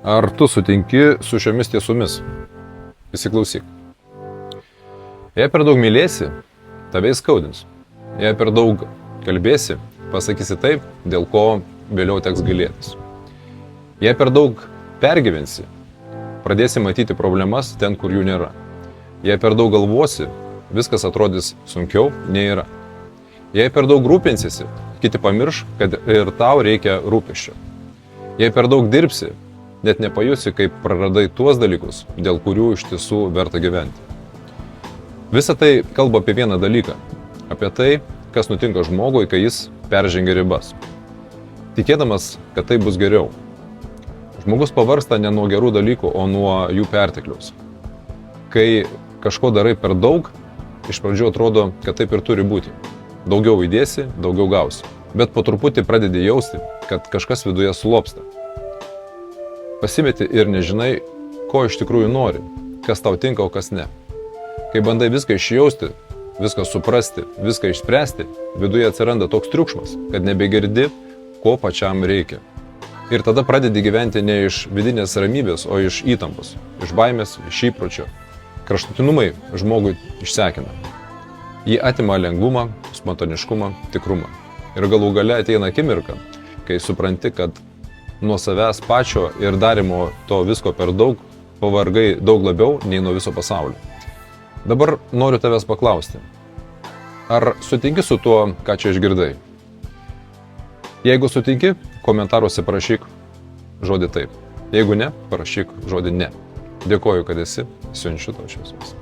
Ar tu sutinki su šiomis tiesomis? Įsiklausyk. Jei per daug mylėsi, tave įskaudins. Jei per daug kalbėsi, pasakysi taip, dėl ko vėliau teks gailėtis. Jei per daug pergyvensi, pradėsi matyti problemas ten, kur jų nėra. Jei per daug galvosi, viskas atrodys sunkiau nei yra. Jei per daug rūpinsiesi, kiti pamirš, kad ir tau reikia rūpesčio. Jei per daug dirbsi, net nepajusi, kaip praradai tuos dalykus, dėl kurių iš tiesų verta gyventi. Visa tai kalba apie vieną dalyką. Apie tai, kas nutinka žmogui, kai jis peržengia ribas. Tikėdamas, kad tai bus geriau. Žmogus pavargsta ne nuo gerų dalykų, o nuo jų pertekliaus. Kai kažko darai per daug, iš pradžių atrodo, kad taip ir turi būti. Daugiau įdėsi, daugiau gausi. Bet po truputį pradedi jausti, kad kažkas viduje slopsta. Pasimeti ir nežinai, ko iš tikrųjų nori, kas tau tinka, o kas ne. Kai bandai viską išjausti, viską suprasti, viską išspręsti, viduje atsiranda toks triukšmas, kad nebegirdi, ko pačiam reikia. Ir tada pradedi gyventi ne iš vidinės ramybės, o iš įtampos, iš baimės, iš įpročio. Kraštutinumai žmogui išsekina. Jį atima lengvumą, spontaniškumą, tikrumą. Ir galų gale ateina akimirka, kai supranti, kad nuo savęs pačio ir darimo to visko per daug pavargai daug labiau nei nuo viso pasaulio. Dabar noriu tavęs paklausti, ar sutinki su tuo, ką čia išgirdai? Jeigu sutinki, komentaruose parašyk žodį taip. Jeigu ne, parašyk žodį ne. Dėkoju, kad esi, siunčiu tau šviesos.